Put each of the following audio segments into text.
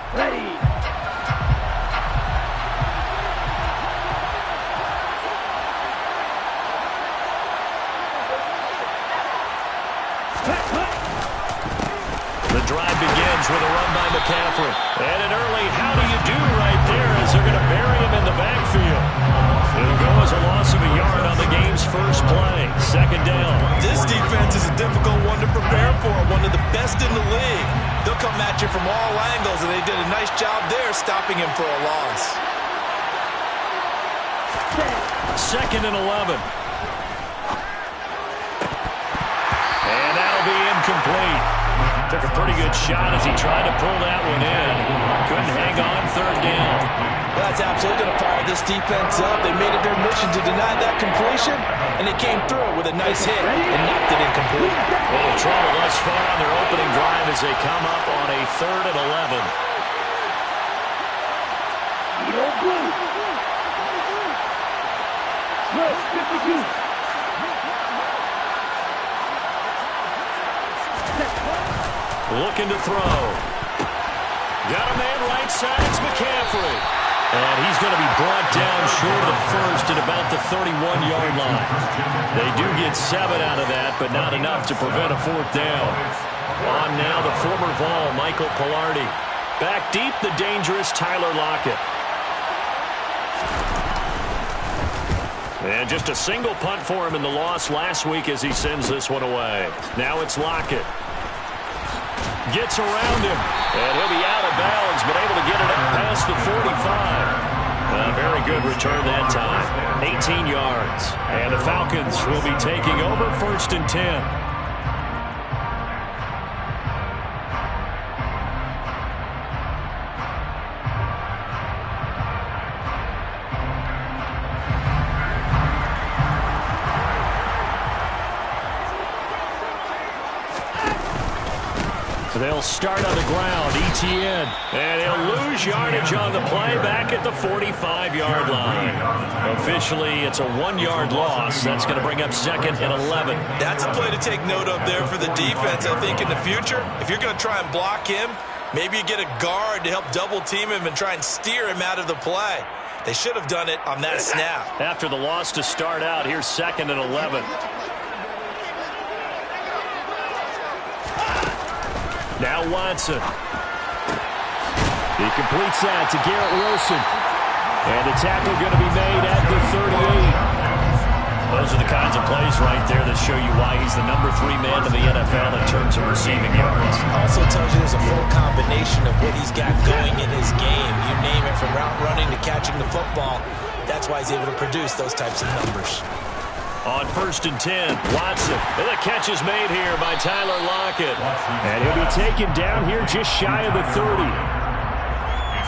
The drive begins with a run by McCaffrey. And an early how do you do right there as they're going to bury him in the backfield. It'll go as a loss of a yard on the game's first play. Second down. This defense is a difficult one to prepare for, one of the best in the league. They'll come at you from all angles, and they did a nice job there stopping him for a loss. Second and 11. And that'll be incomplete. Took a pretty good shot as he tried to pull that one in. Couldn't hang on third down. Well, that's absolutely going to fire this defense up. They made it their mission to deny that completion, and they came through it with a nice hit and knocked it incomplete. Well, they've trouble thus far on their opening drive as they come up on a third and 11. Looking to throw. Got a man right side. It's McCaffrey. And he's going to be brought down short of the first at about the 31-yard line. They do get 7 out of that, but not enough to prevent a fourth down. On now, the former Vol, Michael Pilardi. Back deep, the dangerous Tyler Lockett. And just a single punt for him in the loss last week as he sends this one away. Now it's Lockett. Gets around him, and he'll be out of bounds, but able to get it up past the 45. A very good return that time. 18 yards. And the Falcons will be taking over first and 10. They'll start on the ground, ETN, and he'll lose yardage on the play back at the 45-yard line. Officially, it's a 1-yard loss. That's going to bring up second and 11. That's a play to take note of there for the defense, I think, in the future. If you're going to try and block him, maybe you get a guard to help double-team him and try and steer him out of the play. They should have done it on that snap. After the loss to start out, here's second and 11. Now Watson. He completes that to Garrett Wilson. And the tackle going to be made at the 38. Those are the kinds of plays right there that show you why he's the number 3 man in the NFL in terms of receiving yards. Also tells you there's a full combination of what he's got going in his game. You name it, from route running to catching the football. That's why he's able to produce those types of numbers. On first and 10, Watson. And the catch is made here by Tyler Lockett. And he'll be taken down here just shy of the 30.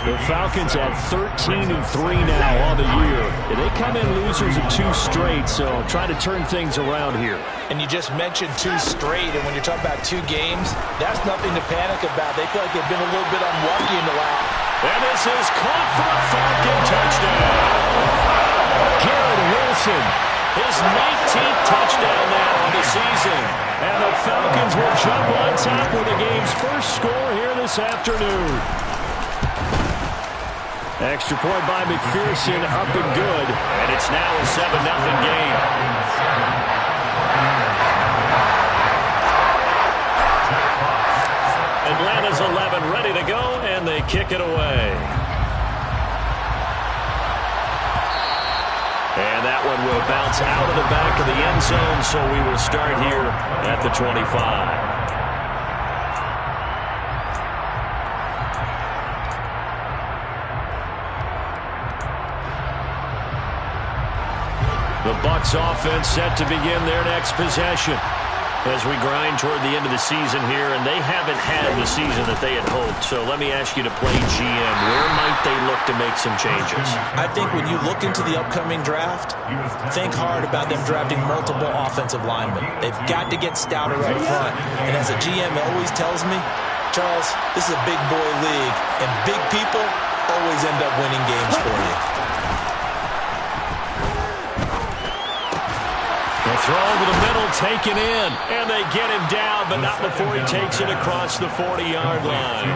The Falcons at 13-3 now on the year. And they come in losers of 2 straight, so trying to turn things around here. And you just mentioned 2 straight, and when you're talking about 2 games, that's nothing to panic about. They feel like they've been a little bit unlucky in the last. And this is caught for a Falcon touchdown. Garrett Wilson. His 19th touchdown now on the season. And the Falcons will jump on top with the game's first score here this afternoon. Extra point by McPherson, up and good. And it's now a 7-0 game. Atlanta's 11 ready to go, and they kick it away. And that one will bounce out of the back of the end zone, so we will start here at the 25. The Bucs offense set to begin their next possession as we grind toward the end of the season here, and they haven't had the season that they had hoped. So let me ask you to play GM. Where might they look to make some changes? I think when you look into the upcoming draft, think hard about them drafting multiple offensive linemen. They've got to get stouter up front. And as a GM always tells me, Charles, this is a big boy league, and big people always end up winning games for you. The throw over the middle, taken in. And they get him down, but not before he takes it across the 40-yard line.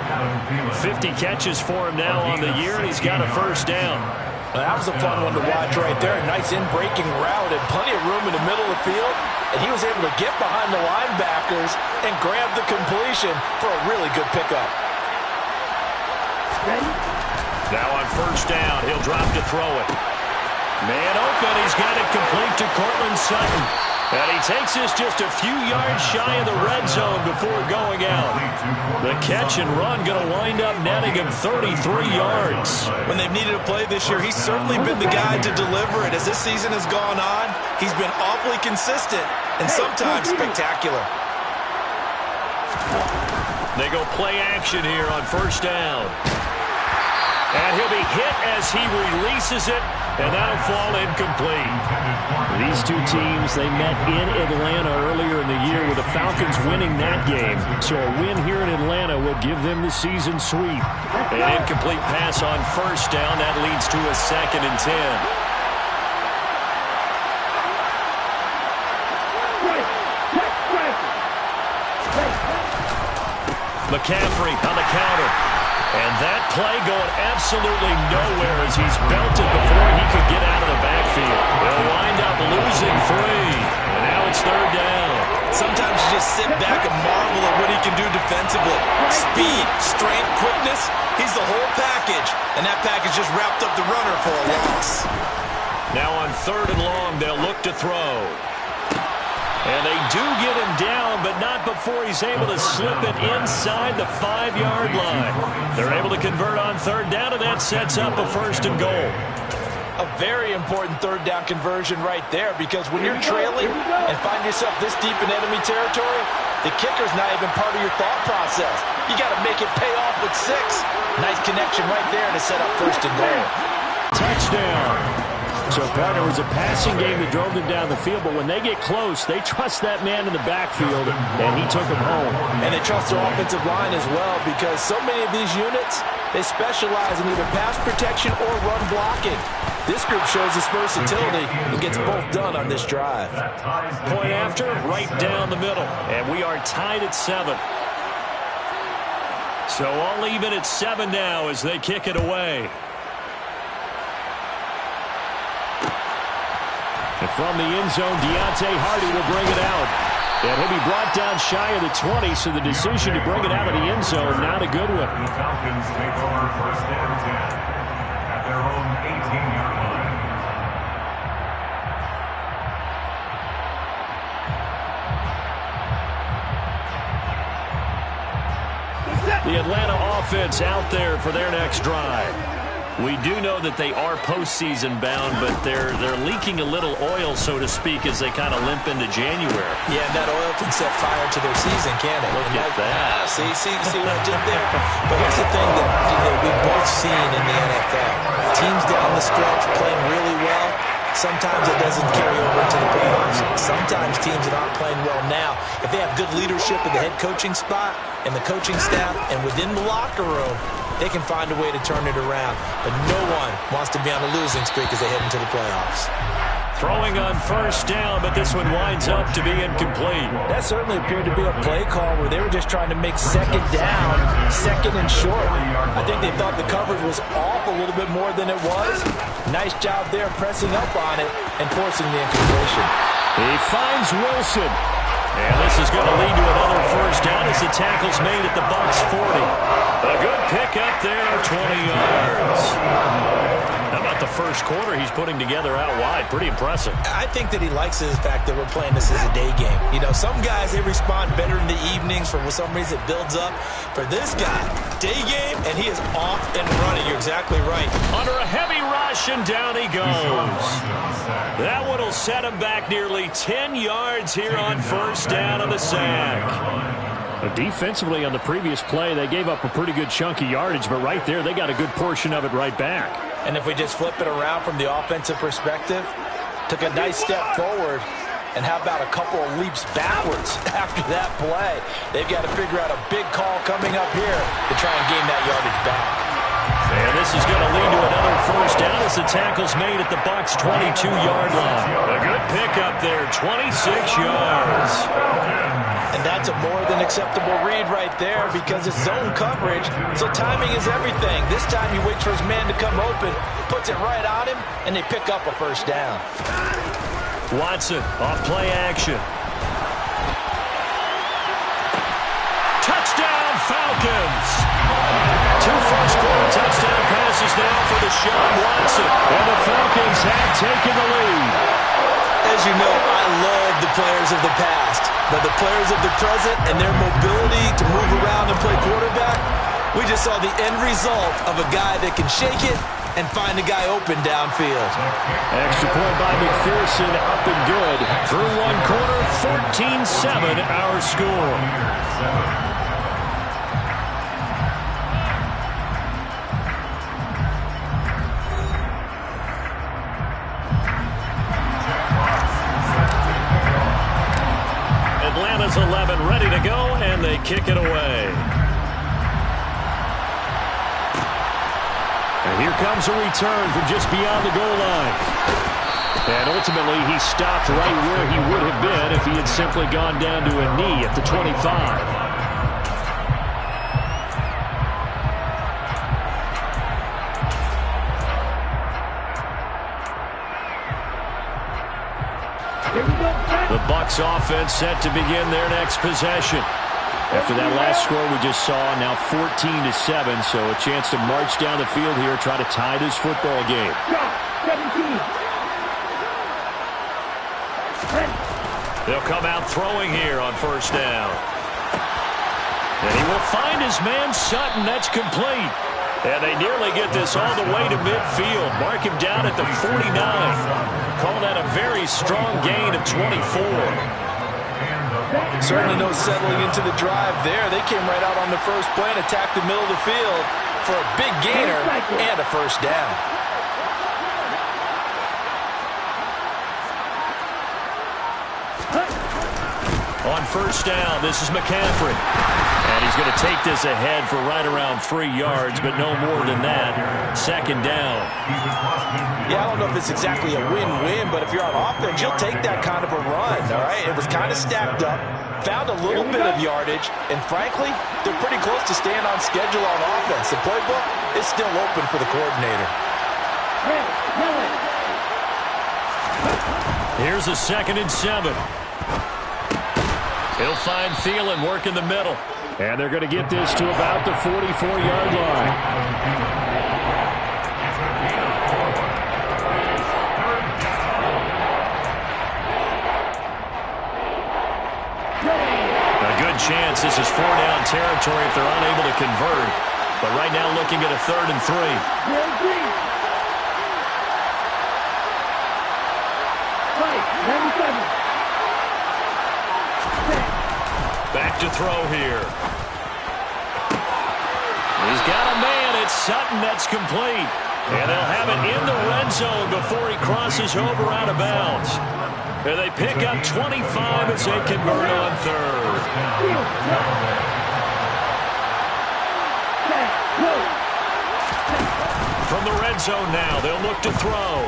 50 catches for him now on the year, and he's got a first down. That was a fun one to watch right there. A nice in-breaking route and plenty of room in the middle of the field. And he was able to get behind the linebackers and grab the completion for a really good pickup. Now on first down, he'll drop to throw it. Man open, he's got it complete to Cortland Sutton. And he takes this just a few yards shy of the red zone before going out. The catch and run going to wind up netting him 33 yards. When they've needed a play this year, he's certainly been the guy to deliver it. As this season has gone on, he's been awfully consistent and sometimes spectacular. They go play action here on first down. And he'll be hit as he releases it, and that'll fall incomplete. These two teams, they met in Atlanta earlier in the year with the Falcons winning that game. So a win here in Atlanta will give them the season sweep. An incomplete pass on first down. That leads to a 2nd and 10. McCaffrey on the counter. And that play going absolutely nowhere as he's belted before he could get out of the backfield. They'll wind up losing 3. And now it's 3rd down. Sometimes you just sit back and marvel at what he can do defensively. Speed, strength, quickness. He's the whole package. And that package just wrapped up the runner for a loss. Now on 3rd and long, they'll look to throw. And they do get him down, but not before he's able to slip it inside the 5-yard line. They're able to convert on 3rd down, and that sets up a 1st and goal. A very important 3rd down conversion right there, because when you're trailing and find yourself this deep in enemy territory, the kicker's not even part of your thought process. You got to make it pay off with 6. Nice connection right there to set up 1st and goal. Touchdown. So, partner, it was a passing game that drove them down the field, but when they get close, they trust that man in the backfield, and he took him home. And they trust their offensive line as well, because so many of these units, they specialize in either pass protection or run blocking. This group shows its versatility and gets both done on this drive. Point after, right down the middle, and we are tied at 7. So all even at 7 now as they kick it away. And from the end zone, Deontay Hardy will bring it out. And he'll be brought down shy of the 20, so the decision to bring it out of the end zone, not a good one. The Falcons take over 1st and 10 at their own 18-yard line. The Atlanta offense out there for their next drive. We do know that they are postseason bound, but they're leaking a little oil, so to speak, as they kind of limp into January. Yeah, and that oil can set fire to their season, can't it? Look at that. See what I did there? But here's the thing that we've both seen in the NFL. Teams down the stretch playing really well. Sometimes it doesn't carry over into the playoffs. Sometimes teams that aren't playing well now, if they have good leadership in the head coaching spot and the coaching staff and within the locker room, they can find a way to turn it around. But no one wants to be on a losing streak as they head into the playoffs. Throwing on first down, but this one winds up to be incomplete. That certainly appeared to be a play call where they were just trying to make 2nd down, 2nd and short. I think they thought the coverage was off a little bit more than it was. Nice job there pressing up on it and forcing the incompletion. He finds Wilson. And this is going to lead to another first down as the tackle's made at the Bucs 40. A good pickup there, 20 yards. How about the first quarter he's putting together out wide? Pretty impressive. I think that he likes the fact that we're playing this as a day game. You know, some guys, they respond better in the evenings. For some reason, it builds up. For this guy, day game, and he is off and running. You're exactly right. Under a heavy rush, and down he goes. That one will set him back nearly 10 yards here on first down on the sack. Defensively on the previous play, they gave up a pretty good chunk of yardage, but right there, they got a good portion of it right back. And if we just flip it around from the offensive perspective, took a nice step forward, and how about a couple of leaps backwards after that play? They've got to figure out a big call coming up here to try and gain that yardage back. And this is going to lead to another first down as the tackle's made at the Bucs' 22-yard line. A good pickup there, 26 yards. And that's a more than acceptable read right there because it's zone coverage, so timing is everything. This time he waits for his man to come open, puts it right on him, and they pick up a first down. Watson off play action. Touchdown Falcons! 2 first-quarter touchdown passes now for Deshaun Watson. And the Falcons have taken the lead. As you know, I love the players of the past, but the players of the present and their mobility to move around and play quarterback, we just saw the end result of a guy that can shake it and find a guy open downfield. Extra point by McPherson, up and good. Through one quarter, 14-7 our score. Atlanta's 11 ready to go, and they kick it away. And here comes a return from just beyond the goal line. And ultimately, he stopped right where he would have been if he had simply gone down to a knee at the 25. The Bucs offense set to begin their next possession. After that last score we just saw, now 14-7, so a chance to march down the field here, try to tie this football game. They'll come out throwing here on first down. And he will find his man Sutton. That's complete. And they nearly get this all the way to midfield. Mark him down at the 49. Call that a very strong gain of 24. Certainly no settling into the drive there. They came right out on the first play and attacked the middle of the field for a big gainer and a first down. On first down, this is McCaffrey. And he's going to take this ahead for right around 3 yards, but no more than that. Second down. Yeah, I don't know if it's exactly a win-win, but if you're on offense, you'll take that kind of a run, all right? It was kind of stacked up, found a little bit of yardage, and frankly, they're pretty close to staying on schedule on offense. The playbook is still open for the coordinator. Here's a 2nd and 7. He'll find Thielen work in the middle. And they're going to get this to about the 44-yard line. A good chance this is 4-down territory if they're unable to convert. But right now looking at a 3rd and 3. Back to throw here. He's got a man. It's Sutton. That's complete. And they'll have it in the red zone before he crosses over out of bounds. And they pick up 25 as they convert on 3rd. From the red zone now, they'll look to throw.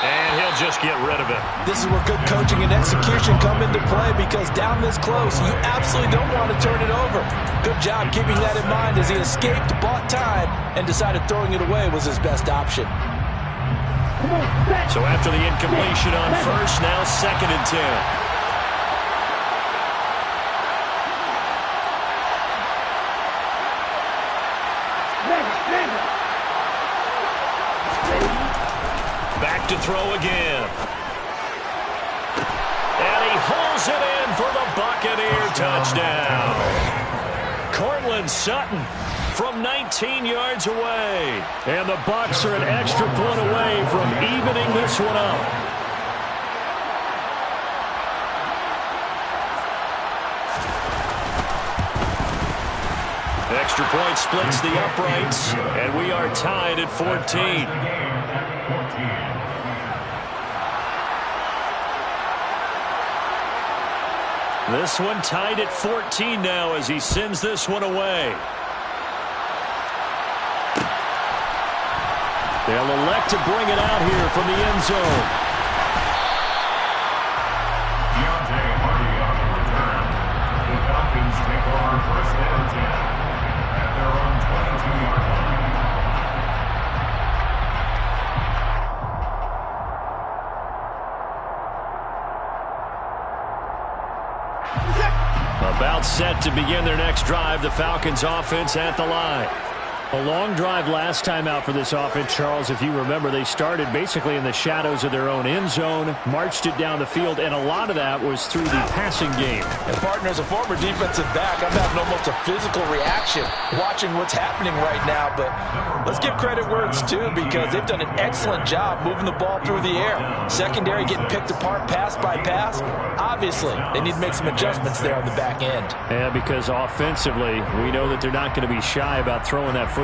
And he'll just get rid of it. This is where good coaching and execution come into play because down this close, you absolutely don't want to turn it over. Good job keeping that in mind as he escaped, bought time, and decided throwing it away was his best option. So after the incompletion on first, now 2nd and 10. Back to throw again. And he hauls it in for the Buccaneer touchdown. Cortland Sutton from 19 yards away. And the Bucs are an extra point away from evening this one up. Extra point splits the uprights, and we are tied at 14. This one tied at 14 now as he sends this one away. They'll elect to bring it out here from the end zone. The Falcons take over first and 10 at their own 22-yard line. About set to begin their next drive, the Falcons offense at the line. A long drive last time out for this offense, Charles. If you remember, they started basically in the shadows of their own end zone, marched it down the field, and a lot of that was through the passing game. And, partner, as a former defensive back, I'm having almost a physical reaction watching what's happening right now. But let's give credit where it's due, because they've done an excellent job moving the ball through the air. Secondary getting picked apart pass by pass. Obviously, they need to make some adjustments there on the back end. Yeah, because offensively, we know that they're not going to be shy about throwing that football.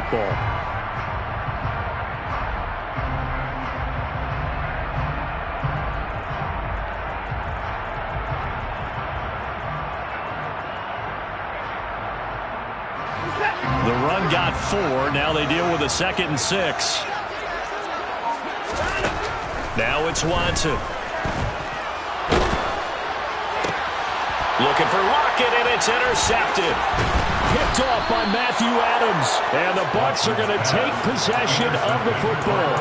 The run got 4. Now they deal with a 2nd and 6. Now it's Watson. Looking for Lockett, and it's intercepted. Picked off by Matthew Adams. And the Bucs are going to take possession of the football.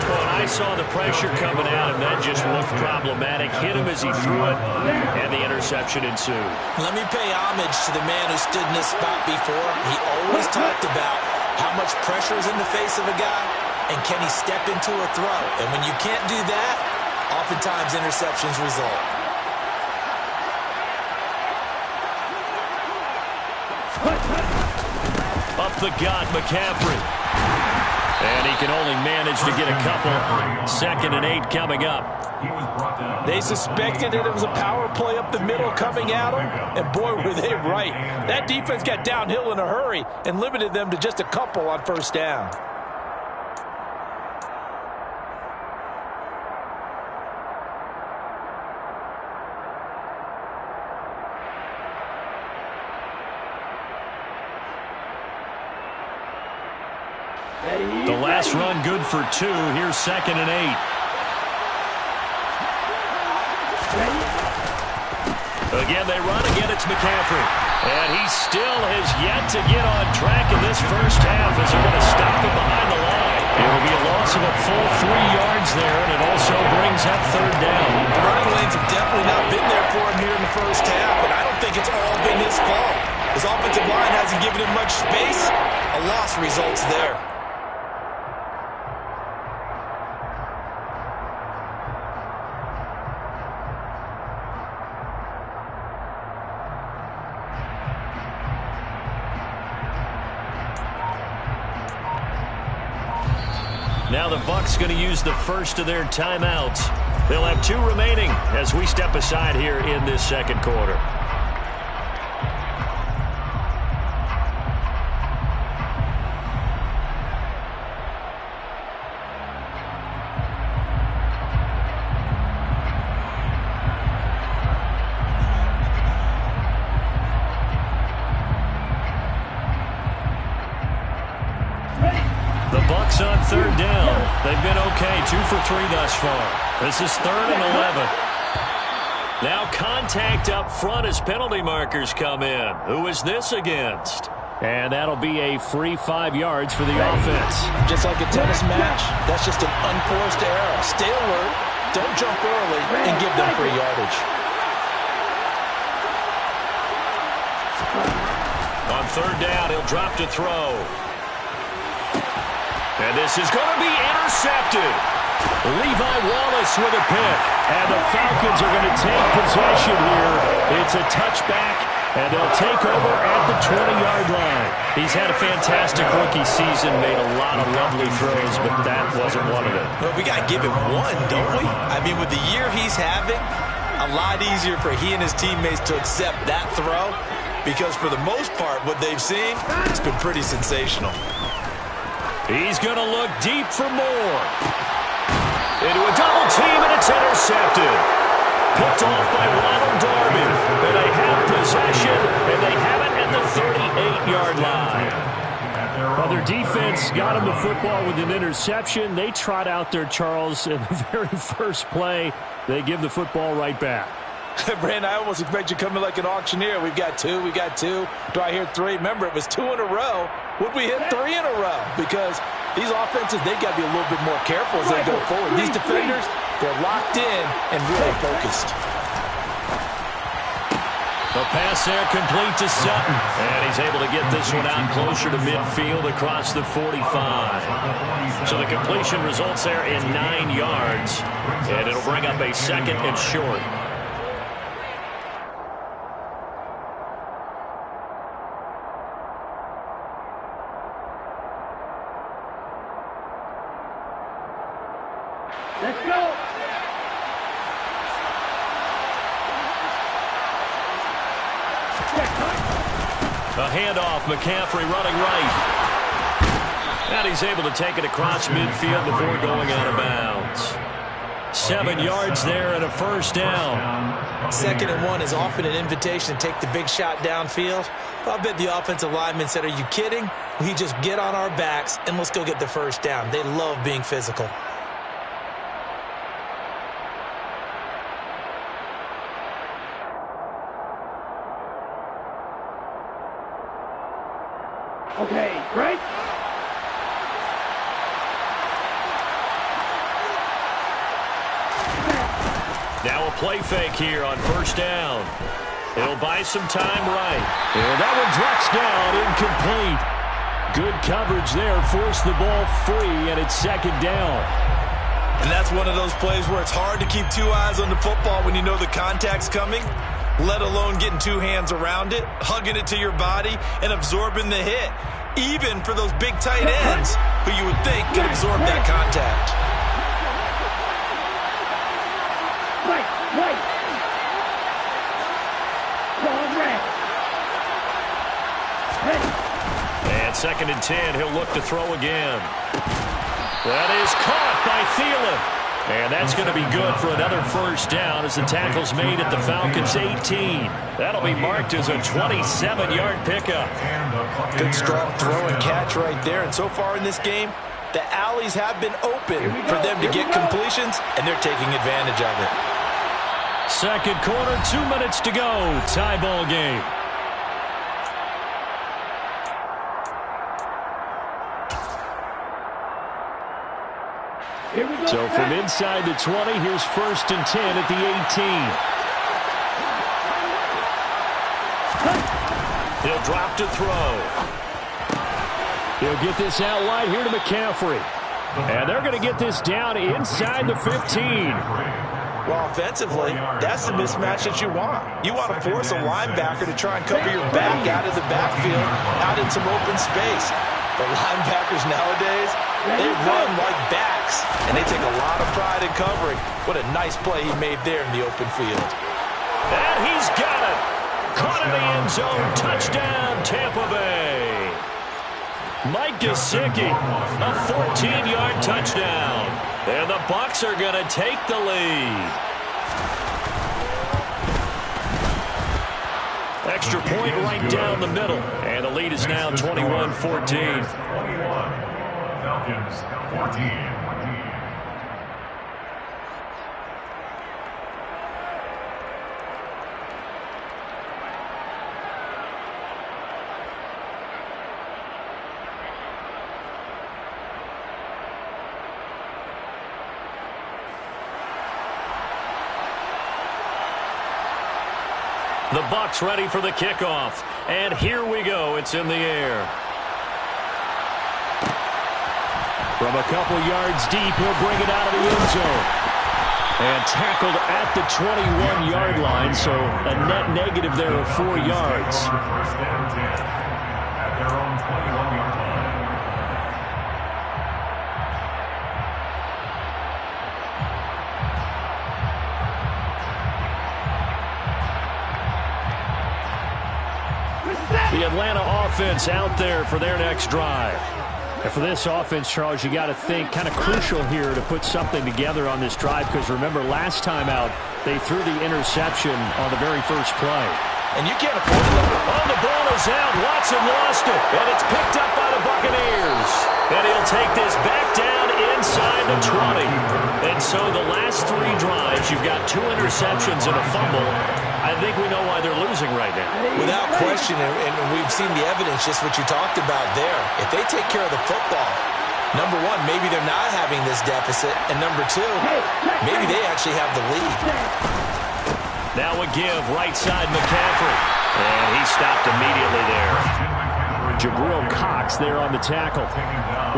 Well, and I saw the pressure coming out, and that just looked problematic. Hit him as he threw it, and the interception ensued. Let me pay homage to the man who stood in this spot before. He always talked about how much pressure is in the face of a guy, and can he step into a throw. And when you can't do that, oftentimes interceptions result. Up the gut, McCaffrey. And he can only manage to get a couple. 2nd and 8 coming up. They suspected it was a power play up the middle coming at them, and boy, were they right. That defense got downhill in a hurry and limited them to just a couple on first down. The last run good for 2. Here's 2nd and 8. Again, they run. Again, it's McCaffrey. And he still has yet to get on track in this first half as they're going to stop him behind the line. It'll be a loss of a full 3 yards there, and it also brings up 3rd down. The running lanes have definitely not been there for him here in the first half, and I don't think it's all been his fault. His offensive line hasn't given him much space. A loss results there. Now the Bucs going to use the first of their timeouts. They'll have 2 remaining as we step aside here in this second quarter. The Bucs on 3rd down. They've been okay, 2 for 3 thus far. This is 3rd and 11. Now contact up front as penalty markers come in. Who is this against? And that'll be a free 5 yards for the offense. Just like a tennis match, that's just an unforced error. Stay alert, don't jump early, and give them free yardage. On 3rd down, he'll drop to throw. And this is going to be intercepted. Levi Wallace with a pick. And the Falcons are going to take possession here. It's a touchback, and they'll take over at the 20-yard line. He's had a fantastic rookie season, made a lot of lovely throws, but that wasn't one of them. Well, we got to give him one, don't we? I mean, with the year he's having, a lot easier for he and his teammates to accept that throw, because for the most part, what they've seen, it's been pretty sensational. He's going to look deep for more. Into a double team, and it's intercepted. Picked off by Ronald Darby. And they have possession, and they have it at the 38-yard line. Well, their defense got him the football with an interception. They trot out there, Charles, in the very first play. They give the football right back. Brandon, I almost expect you coming like an auctioneer. We've got two. Do I hear three? Remember, it was 2 in a row. Would we hit 3 in a row? Because these offenses, they've got to be a little bit more careful as they go forward. These defenders, they're locked in and really focused. The pass there complete to Sutton. And he's able to get this one out closer to midfield across the 45. So the completion results there in 9 yards. And it'll bring up a 2nd and short. Let's go. A handoff, McCaffrey running right. And he's able to take it across midfield before going out of bounds. 7 yards there and a first down. 2nd and 1 is often an invitation to take the big shot downfield. I bet the offensive lineman said, are you kidding? We just get on our backs and let's go get the first down. They love being physical. Okay, right? Now a play fake here on first down. It'll buy some time right. And that one drops down, incomplete. Good coverage there, forced the ball free, and it's 2nd down. And that's one of those plays where it's hard to keep 2 eyes on the football when you know the contact's coming, let alone getting 2 hands around it, hugging it to your body, and absorbing the hit, even for those big tight ends who you would think could absorb that contact. Right. And 2nd and 10, he'll look to throw again. That is caught by Thielen. And that's going to be good for another first down as the tackle's made at the Falcons' 18. That'll be marked as a 27-yard pickup. Good strong throw and catch right there. And so far in this game, the alleys have been open for them to get completions, and they're taking advantage of it. Second quarter, 2 minutes to go. Tie ball game. So from inside the 20, here's 1st and 10 at the 18. He'll drop to throw. He'll get this out wide here to McCaffrey. And they're going to get this down inside the 15. Well, offensively, that's the mismatch that you want. You want to force a linebacker to try and cover your back out of the backfield, out in some open space. The linebackers nowadays, they run like backs, and they take a lot of pride in covering. What a nice play he made there in the open field. And he's got it. Caught in the end zone. Touchdown, Tampa Bay. Mike Gesicki, a 14-yard touchdown. And the Bucs are going to take the lead. Extra point right down the middle. And the lead is now 21-14. 21. Falcons 14. The Bucs ready for the kickoff. And here we go. It's in the air. From a couple yards deep, he'll bring it out of the end zone. And tackled at the 21-yard line, so a net negative there of 4 yards. First and 10 at their own 21-yard line. The Atlanta offense out there for their next drive. And for this offense, Charles, you got to think kind of crucial here to put something together on this drive, because remember, last time out, they threw the interception on the very first play. And you can't afford to let it. Oh, the ball is out. Watson lost it, and it's picked up by the Buccaneers. And he'll take this back down inside the 20. And so the last 3 drives, you've got 2 interceptions and a fumble. I think we know why they're losing right now. Without question, and we've seen the evidence, just what you talked about there. If they take care of the football, number one, maybe they're not having this deficit. And number 2, maybe they actually have the lead. Now a give, right side McCaffrey. And he stopped immediately there. Jabril Cox there on the tackle.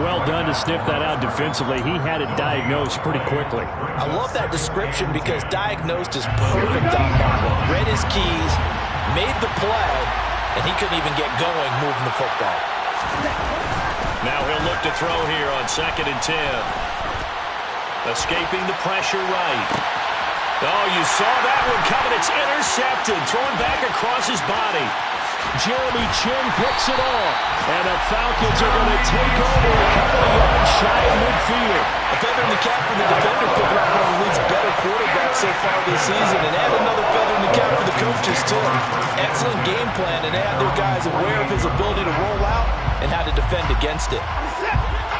Well done to sniff that out defensively. He had it diagnosed pretty quickly. I love that description because diagnosed is perfect on that one. Read his keys, made the play, and he couldn't even get going moving the football. Now he'll look to throw here on 2nd and 10. Escaping the pressure right. Oh, you saw that one coming. It's intercepted. Thrown back across his body. Jeremy Chin picks it off. And the Falcons are going to take over a couple of yards shy of midfield. A feather in the cap for the defender, picking up one of the league's better quarterbacks so far this season. And add another feather in the cap for the coaches, too. Excellent game plan, and they had their guys aware of his ability to roll out and how to defend against it.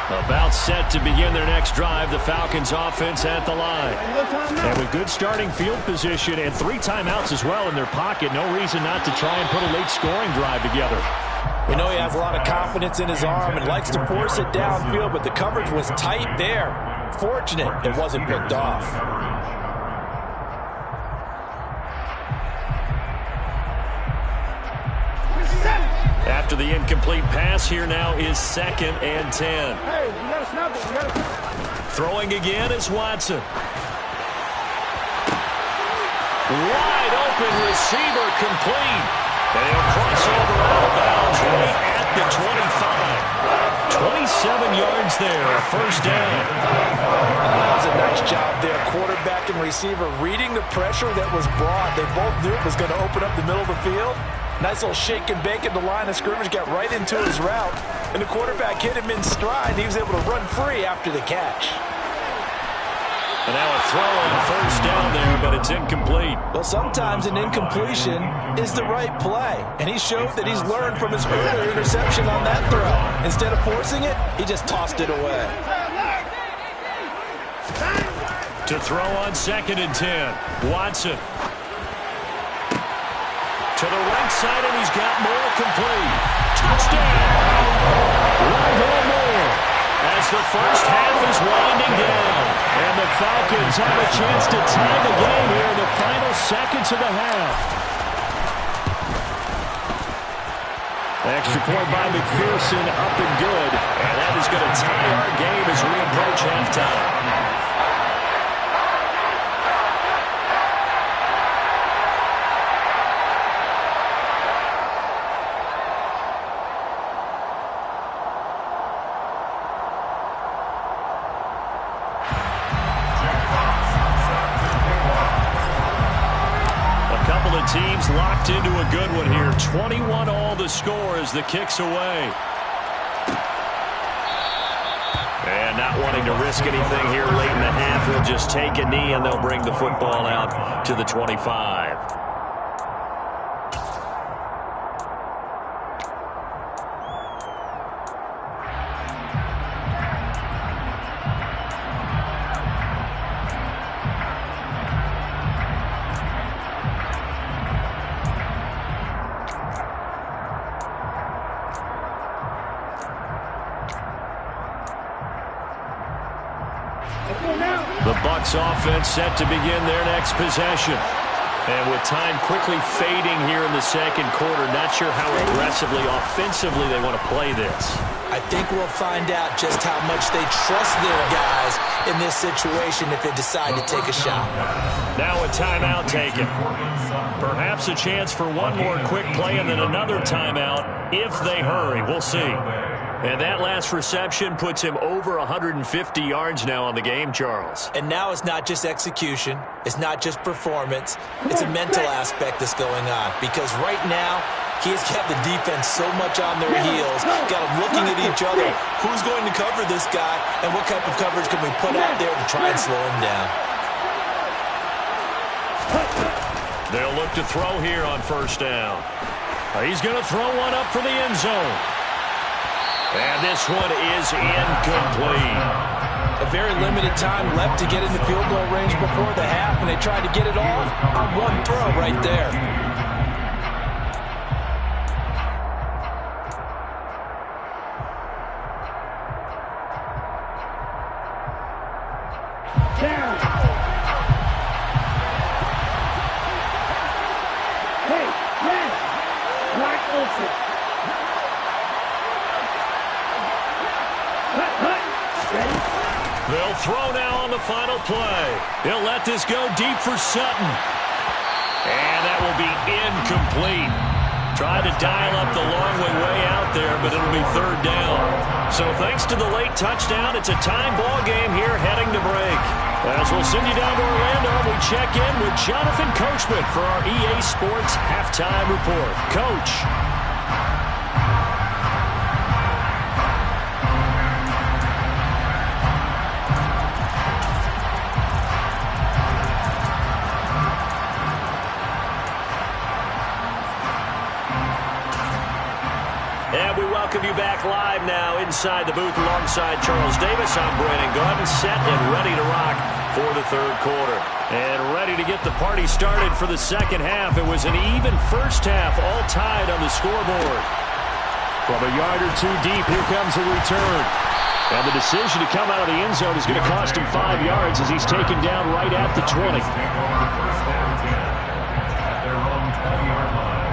About set to begin their next drive, the Falcons offense at the line. And with good starting field position and 3 timeouts as well in their pocket, no reason not to try and put a late scoring drive together. We know he has a lot of confidence in his arm and likes to force it downfield, but the coverage was tight there. Fortunate it wasn't picked off. After the incomplete pass, here now is 2nd and 10. Hey, you gotta snap it. You gotta... Throwing again is Watson. Wide open receiver complete. And he'll cross over out of bounds right at the 25. 27 yards there, a first down. That was a nice job there. Quarterback and receiver reading the pressure that was brought. They both knew it was going to open up the middle of the field. Nice little shake and bake at the line of scrimmage, got right into his route. And the quarterback hit him in stride. He was able to run free after the catch. And now a throw on first down there, but it's incomplete. Well, sometimes an incompletion is the right play. And he showed that he's learned from his earlier interception on that throw. Instead of forcing it, he just tossed it away. To throw on 2nd and 10, Watson. To the right side, and he's got more complete. Touchdown! One more as the first half is winding down. And the Falcons have a chance to tie the game here in the final seconds of the half. Extra point by McPherson, up and good. And that is going to tie our game as we approach halftime. Teams locked into a good one here. 21 all the score as the kick's away. And not wanting to risk anything here late in the half, he'll just take a knee and they'll bring the football out to the 25. The Bucs offense set to begin their next possession. And with time quickly fading here in the second quarter, not sure how aggressively, offensively they want to play this. I think we'll find out just how much they trust their guys in this situation if they decide to take a shot. Now a timeout taken. Perhaps a chance for one more quick play and then another timeout if they hurry. We'll see. And that last reception puts him over 150 yards now on the game, Charles. And now it's not just execution. It's not just performance. It's a mental aspect that's going on. Because right now, he has kept the defense so much on their heels, got them looking at each other. Who's going to cover this guy, and what type of coverage can we put out there to try and slow him down? They'll look to throw here on first down. He's going to throw one up for the end zone. And this one is incomplete. A very limited time left to get into field goal range before the half, and they tried to get it all on one throw right there. They'll throw now on the final play. He'll let this go deep for Sutton. And that will be incomplete. Tried to dial up the long way out there, but it'll be third down. So thanks to the late touchdown, it's a time ball game here heading to break. As we'll send you down to Orlando, we check in with Jonathan Coachman for our EA Sports Halftime Report. Coach. And we welcome you back live now inside the booth alongside Charles Davis. I'm Brandon Gaudin, set and ready to rock for the third quarter. And ready to get the party started for the second half. It was an even first half, all tied on the scoreboard. From a yard or two deep, here comes a return. And the decision to come out of the end zone is going to cost him 5 yards as he's taken down right at the 20. First down 10 at their own 20-yard line.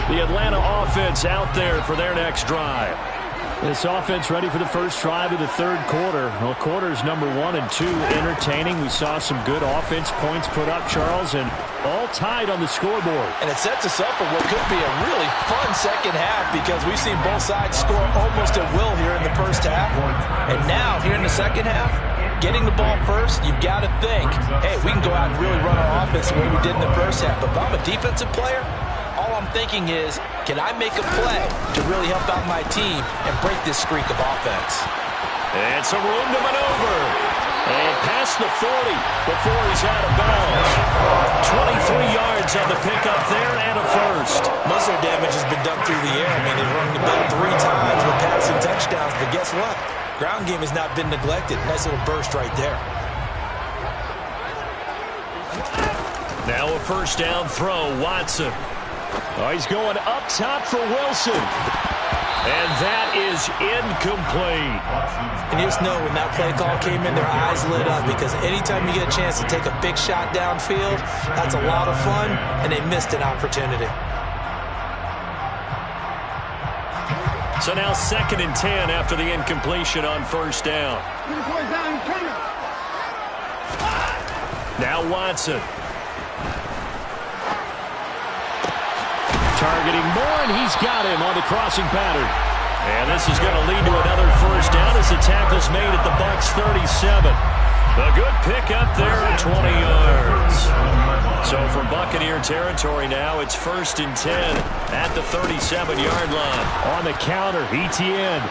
The Atlanta offense out there for their next drive. This offense ready for the first drive of the third quarter. Well, quarters number 1 and 2 entertaining. We saw some good offense points put up, Charles, and all tied on the scoreboard. And it sets us up for what could be a really fun second half because we've seen both sides score almost at will here in the first half. And now, here in the second half, getting the ball first, you've got to think, hey, we can go out and really run our offense the way we did in the first half. But if I'm a defensive player, all I'm thinking is, can I make a play to really help out my team and break this streak of offense? And some room to maneuver. And past the 40 before he's out of bounds. 23 yards on the pickup there and a first. Most of their damage has been done through the air. I mean, they've run the ball 3 times with passing touchdowns. But guess what? Ground game has not been neglected. Nice little burst right there. Now a first down throw, Watson. Oh, he's going up top for Wilson. And that is incomplete. And you just know when that play call came in, their eyes lit up because anytime you get a chance to take a big shot downfield, that's a lot of fun, and they missed an opportunity. So now 2nd and 10 after the incompletion on first down. Now Watson. Targeting Moore, and he's got him on the crossing pattern. And this is going to lead to another first down as the tackle's made at the Bucs 37. A good pickup there at 20 yards. So from Buccaneer territory now, it's 1st and 10 at the 37-yard line. On the counter, Etienne.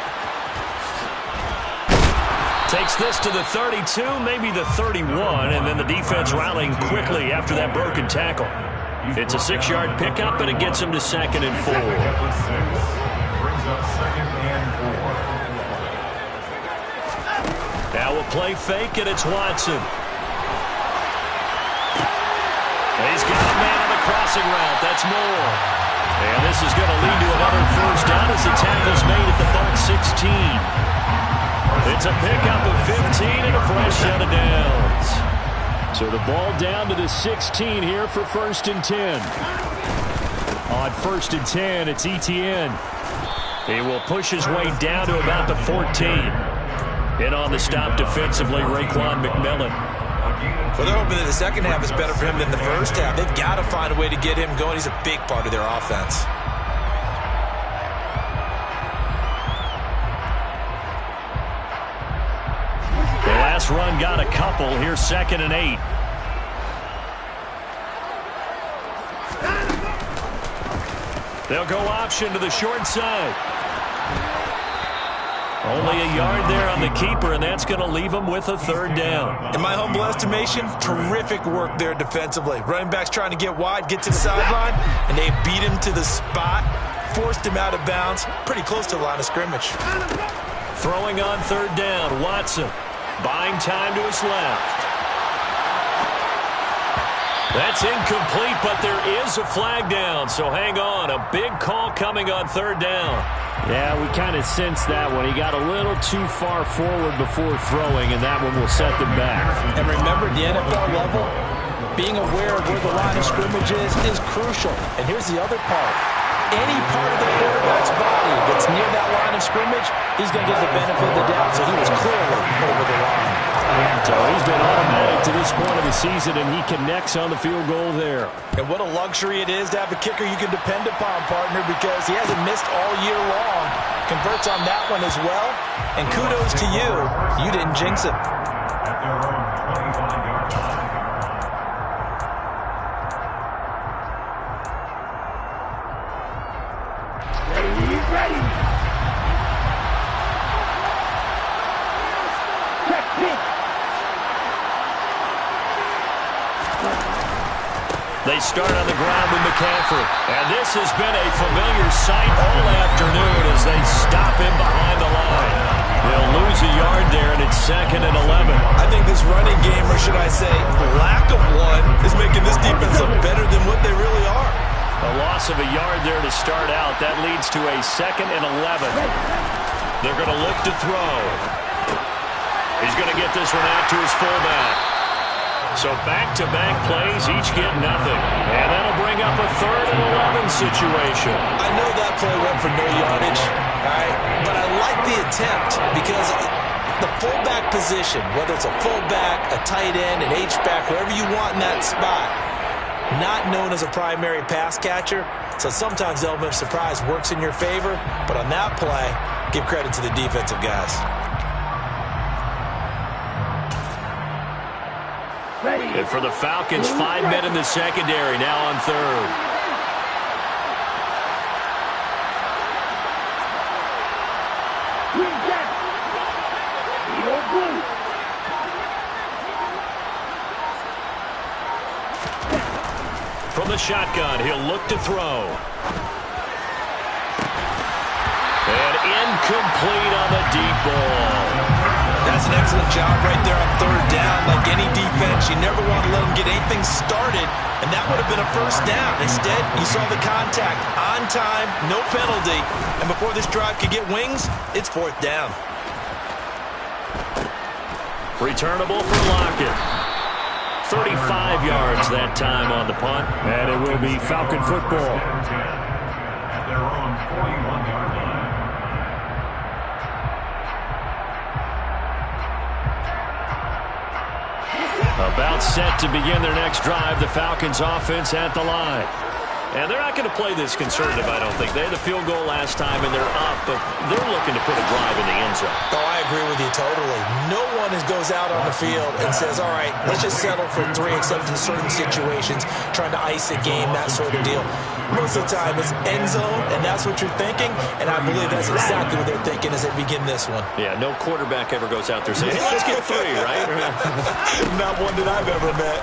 Takes this to the 32, maybe the 31, and then the defense rallying quickly after that broken tackle. It's a 6-yard pickup, and it gets him to 2nd and 4. Brings up 2nd and 4. Now a play fake, and it's Watson. He's got a man on the crossing route. That's Moore. And this is going to lead to another first down as the tackle's made at the Bucs 16. It's a pickup of 15 and a fresh set of downs. So the ball down to the 16 here for 1st and 10. On 1st and 10, it's Etienne. He will push his way down to about the 14. In on the stop defensively, Raekwon McMillan. Well, they're hoping that the second half is better for him than the first half. They've got to find a way to get him going. He's a big part of their offense. The last run got a couple. Here's 2nd and 8. They'll go option to the short side. Only a yard there on the keeper, and that's going to leave him with a third down. In my humble estimation, terrific work there defensively. Running backs trying to get wide, get to the sideline, and they beat him to the spot, forced him out of bounds, pretty close to the line of scrimmage. Throwing on third down, Watson. Buying time to his left. That's incomplete, but there is a flag down, so hang on. A big call coming on third down. Yeah, we kind of sensed that one. He got a little too far forward before throwing, and that one will set them back. And remember, at the NFL level, being aware of where the line of scrimmage is crucial. And here's the other part. Any part of the quarterback's body that's near that line of scrimmage, he's going to get the benefit of the doubt. So he was clearly over the line. So he's been automatic to this point of the season, and he connects on the field goal there. And what a luxury it is to have a kicker you can depend upon, partner, because he hasn't missed all year long. Converts on that one as well. And kudos to you. You didn't jinx it. At their own 25-yard line. Ready. Check pitch. They start on the ground with McCaffrey. And this has been a familiar sight all afternoon as they stop him behind the line. They'll lose a yard there, and it's 2nd and 11. I think this running game, or should I say lack of one, is making this defense look better than what they really are. A loss of a yard there to start out. That leads to a 2nd and 11. They're going to look to throw. He's going to get this one out to his fullback. So back-to-back plays, each get nothing. And that'll bring up a 3rd and 11 situation. I know that play went for no yardage, all right? But I like the attempt because the fullback position, whether it's a fullback, a tight end, an H-back, wherever you want in that spot, not known as a primary pass catcher, so sometimes the element of surprise works in your favor. But on that play, give credit to the defensive guys. And for the Falcons, 5 men in the secondary, now on third. From the shotgun, he'll look to throw. And incomplete on the deep ball. That's an excellent job right there on third down. Like any defense, you never want to let them get anything started, and that would have been a first down. Instead, you saw the contact on time, no penalty, and before this drive could get wings, it's 4th down. Returnable for Lockett. 35 yards that time on the punt. And it will be Falcon football. At their own 41-yard line. About set to begin their next drive, the Falcons offense at the line. And they're not going to play this conservative, I don't think. They had the field goal last time, and they're up, but they're looking to put a drive in the end zone. Oh, I agree with you totally. No one goes out on the field and says, all right, let's just settle for 3, except in certain situations, trying to ice a game, that sort of deal. Most of the time, it's end zone, and that's what you're thinking, and I believe that's exactly what they're thinking as they begin this one. Yeah, no quarterback ever goes out there saying, hey, let's get 3, right? Not one that I've ever met.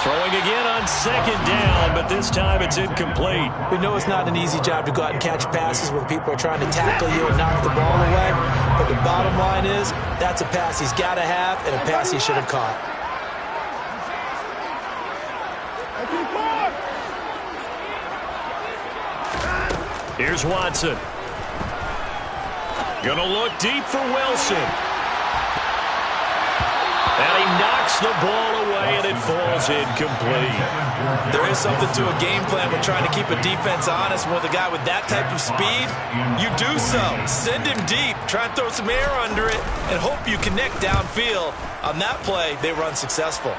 Throwing again on 2nd down, but this time it's incomplete. We know it's not an easy job to go out and catch passes when people are trying to tackle you and knock the ball away. But the bottom line is, that's a pass he's got to have and a pass he should have caught. Here's Watson. Gonna look deep for Wilson. And he knocks the ball away, and it falls incomplete. There is something to a game plan when trying to keep a defense honest. With a guy with that type of speed, you do so. Send him deep, try and throw some air under it, and hope you connect downfield. On that play, they were unsuccessful.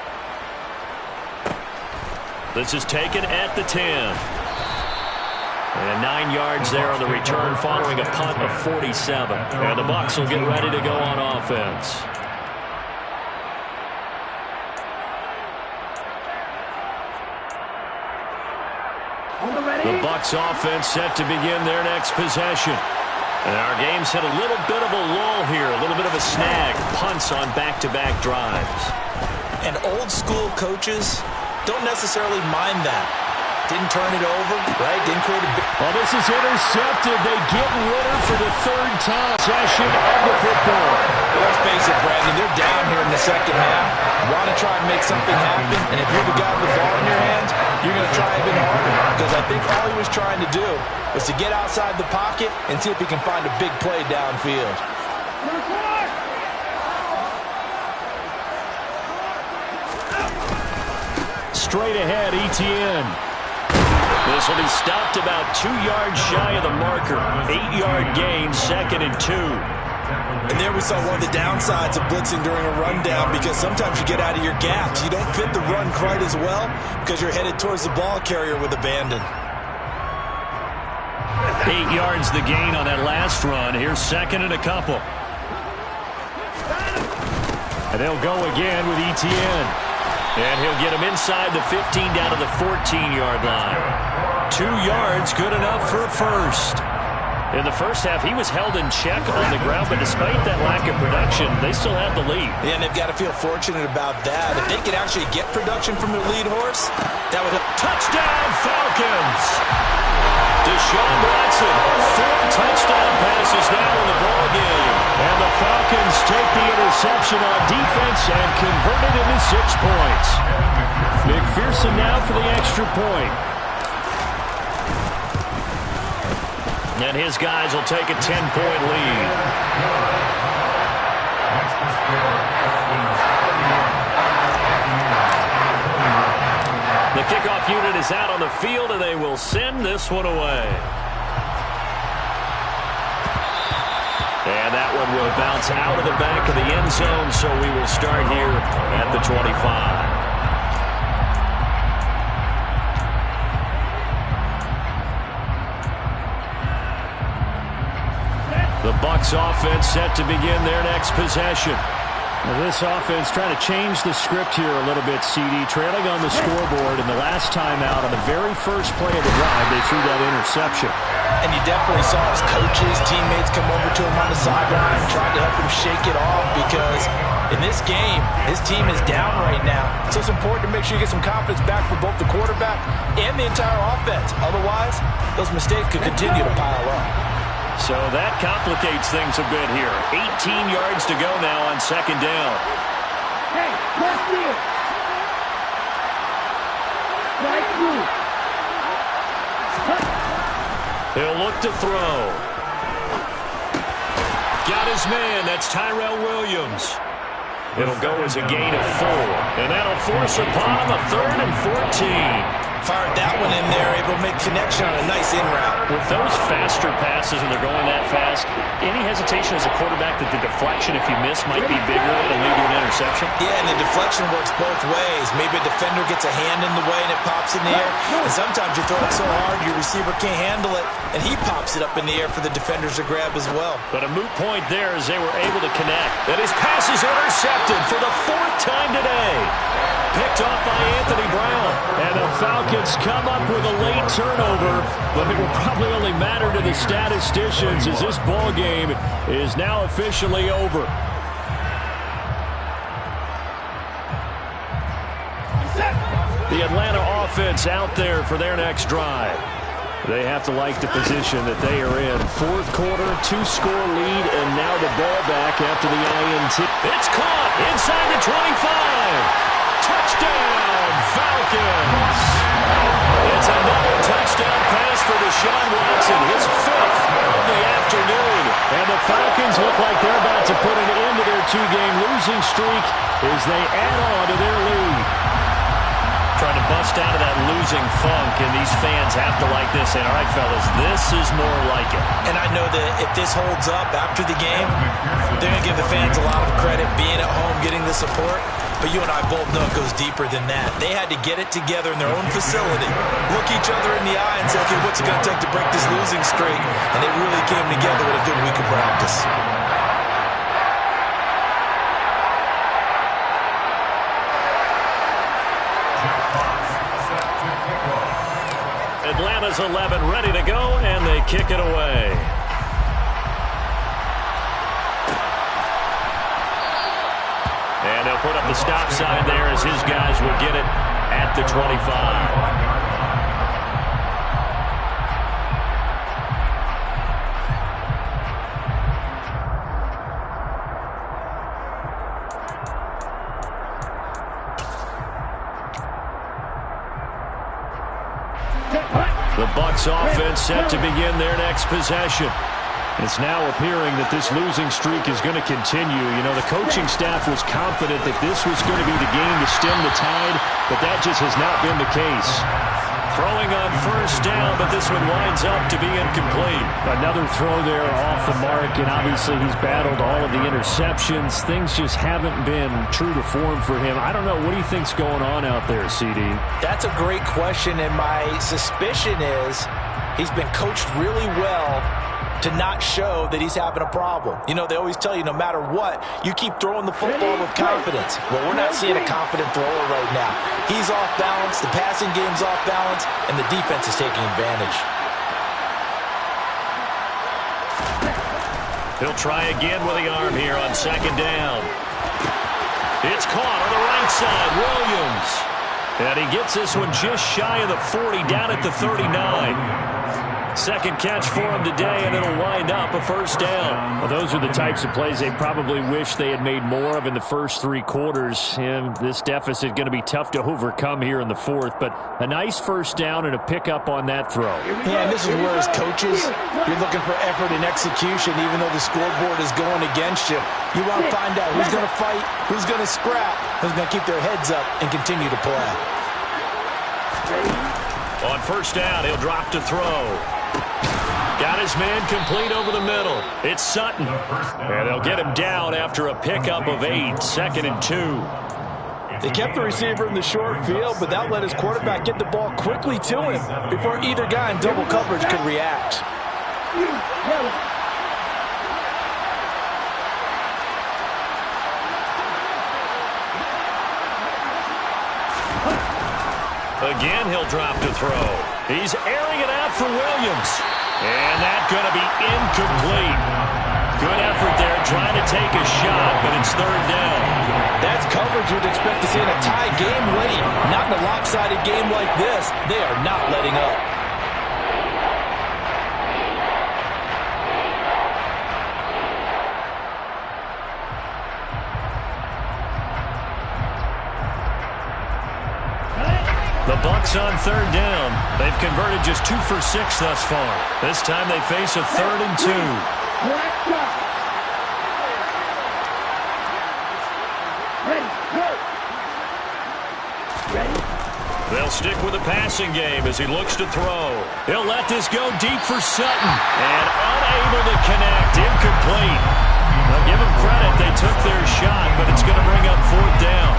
This is taken at the 10. And 9 yards there on the return following a punt of 47. And the Bucs will get ready to go on offense. The Bucs offense set to begin their next possession. And our game's hit a little bit of a lull here, a little bit of a snag. Punts on back-to-back drives. And old-school coaches don't necessarily mind that. Didn't turn it over, right? Didn't create a big... Well, this is intercepted. They get Ritter for the third time. Possession of the football. Let's face it, Brandon, they're down here in the second half. Want to try and make something happen, and if you're the guy with the ball in your hands, you're going to try even harder. Because I think all he was trying to do was to get outside the pocket and see if he can find a big play downfield. Straight ahead, ETN. This will be stopped about 2 yards shy of the marker. 8-yard gain, 2nd and 2. And there we saw one of the downsides of blitzing during a rundown, because sometimes you get out of your gaps. You don't fit the run quite as well because you're headed towards the ball carrier with abandon. 8 yards the gain on that last run. Here's 2nd and a couple. And they'll go again with ETN. And he'll get him inside the 15 down to the 14-yard line. 2 yards, good enough for a first. In the first half, he was held in check on the ground, but despite that lack of production, they still had the lead. Yeah, and they've got to feel fortunate about that. If they could actually get production from their lead horse, that would help. Touchdown, Falcons! Deshaun Watson, 4 touchdown passes now in the ballgame. And the Falcons take the interception on defense and convert it into 6 points. McPherson now for the extra point. And his guys will take a 10-point lead. The kickoff unit is out on the field, and they will send this one away. And that one will bounce out of the back of the end zone, so we will start here at the 25. The Bucs offense set to begin their next possession. Now this offense trying to change the script here a little bit, CD. Trailing on the scoreboard, and the last time out on the very first play of the drive, they threw that interception. And you definitely saw his coaches, teammates come over to him on the sideline, trying to help him shake it off, because in this game, his team is down right now. So it's important to make sure you get some confidence back for both the quarterback and the entire offense. Otherwise, those mistakes could continue to pile up. So that complicates things a bit here. 18 yards to go now on 2nd down. Hey, press it. Strike through. He'll look to throw. Got his man. That's Tyrell Williams. It'll go as a gain of 4. And that'll force upon him a 3rd and 14. Fired that one in there, able to make connection on a nice in route. With those faster passes, when they're going that fast, any hesitation as a quarterback that the deflection, if you miss, might be bigger and lead to an interception? Yeah, and the deflection works both ways. Maybe a defender gets a hand in the way and it pops in the air. And sometimes you throw it so hard your receiver can't handle it, and he pops it up in the air for the defenders to grab as well. But a moot point there as they were able to connect. And his pass is intercepted for the 4th time today. Picked off by Anthony Brown. And the Falcons come up with a late turnover, but it will probably only matter to the statisticians as this ball game is now officially over. The Atlanta offense out there for their next drive. They have to like the position that they are in. 4th quarter, 2-score lead, and now the ball back after the INT. It's caught inside the 25. Touchdown, Falcons! It's another touchdown pass for Deshaun Watson, his 5th of the afternoon. And the Falcons look like they're about to put an end to their 2-game losing streak as they add on to their lead. Trying to bust out of that losing funk, and these fans have to like this. And all right, fellas, this is more like it. And I know that if this holds up after the game, they're going to give the fans a lot of credit, being at home, getting the support. But you and I both know it goes deeper than that. They had to get it together in their own facility, look each other in the eye and say, okay, what's it going to take to break this losing streak? And they really came together with a good week of practice. Atlanta's 11 ready to go, and they kick it away. And they'll put up the stop sign there as his guys will get it at the 25. The Bucs offense set to begin their next possession. It's now appearing that this losing streak is going to continue. You know, the coaching staff was confident that this was going to be the game to stem the tide, but that just has not been the case. Throwing on first down, but this one winds up to be incomplete. Another throw there off the mark, and obviously he's battled all of the interceptions. Things just haven't been true to form for him. I don't know. What do you think's going on out there, CD? That's a great question, and my suspicion is he's been coached really well to not show that he's having a problem. You know, they always tell you no matter what, you keep throwing the football with confidence. Well, we're not seeing a confident thrower right now. He's off balance, the passing game's off balance, and the defense is taking advantage. He'll try again with the arm here on second down. It's caught on the right side, Williams. And he gets this one just shy of the 40, down at the 39. Second catch for him today, and it'll wind up a first down. Well, those are the types of plays they probably wish they had made more of in the first three quarters. And this deficit is going to be tough to overcome here in the fourth. But a nice first down and a pickup on that throw. Yeah, and this is where as coaches, you're looking for effort and execution, even though the scoreboard is going against you. You want to find out who's going to fight, who's going to scrap, who's going to keep their heads up and continue to play. On first down, he'll drop to throw. Got his man complete over the middle. It's Sutton. And they'll get him down after a pickup of 8, 2nd and 2. They kept the receiver in the short field, but that let his quarterback get the ball quickly to him before either guy in double coverage could react. Again, he'll drop to throw. He's airing it out for Williams. And that's going to be incomplete. Good effort there trying to take a shot, but it's third down. That's coverage you'd expect to see in a tie game late. Not in a lopsided game like this. They are not letting up. The Bucs on third down. They've converted just 2 for 6 thus far. This time they face a 3rd and 2. They'll stick with the passing game as he looks to throw. He'll let this go deep for Sutton. And unable to connect. Incomplete. Now give them credit. They took their shot, but it's going to bring up 4th down.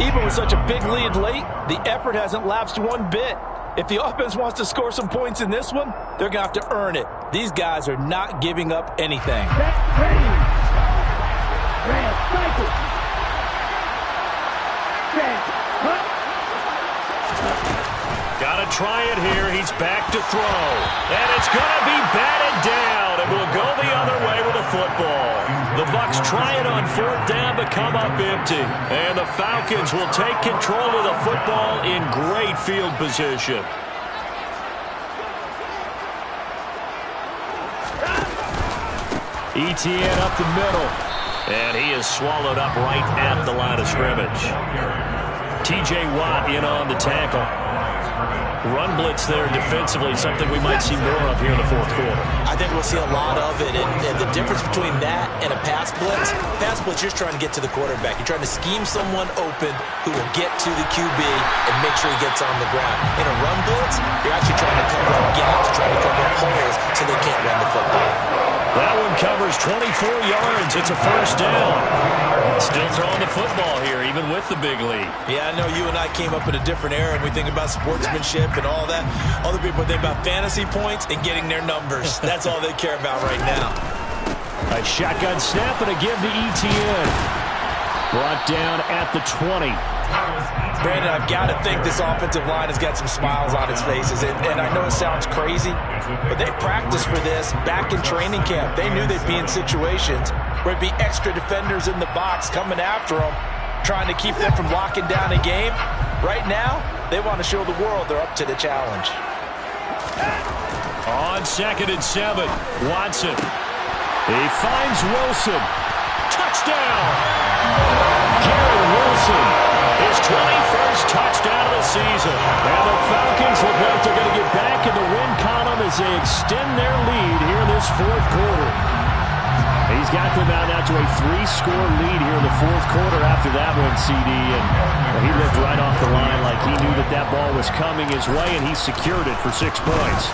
Even with such a big lead late, the effort hasn't lapsed one bit. If the offense wants to score some points in this one, they're going to have to earn it. These guys are not giving up anything. Got to try it here. He's back to throw. And it's going to be batted down. It will go the other way with the football. The Bucs try it on 4th down but come up empty. And the Falcons will take control of the football in great field position. Etienne up the middle. And he is swallowed up right at the line of scrimmage. T.J. Watt in on the tackle. Run blitz there defensively, something we might see more of here in the fourth quarter. I think we'll see a lot of it, and the difference between that and a pass blitz, you're just trying to get to the quarterback. You're trying to scheme someone open who will get to the QB and make sure he gets on the ground. In a run blitz, you're actually trying to cover up gaps, trying to cover up holes so they can't run the football. That one covers 24 yards. It's a first down. Still throwing the football here, even with the big lead. Yeah, I know you and I came up in a different era, and we think about sportsmanship and all that. Other people think about fantasy points and getting their numbers. That's all they care about right now. A shotgun snap and a give to Etienne. Brought down at the 20. Brandon, I've got to think this offensive line has got some smiles on its faces. And I know it sounds crazy, but they practiced for this back in training camp. They knew they'd be in situations where it'd be extra defenders in the box coming after them. trying to keep them from locking down a game. Right now, they want to show the world they're up to the challenge. On 2nd and 7, Watson. He finds Wilson. Touchdown! Garrett Wilson, his 21st touchdown of the season. And the Falcons look like they're going to get back in the win column as they extend their lead here in this 4th quarter. He's got them out now to a 3-score lead here in the 4th quarter after that one, CD. And he looked right off the line like he knew that that ball was coming his way, and he secured it for 6 points.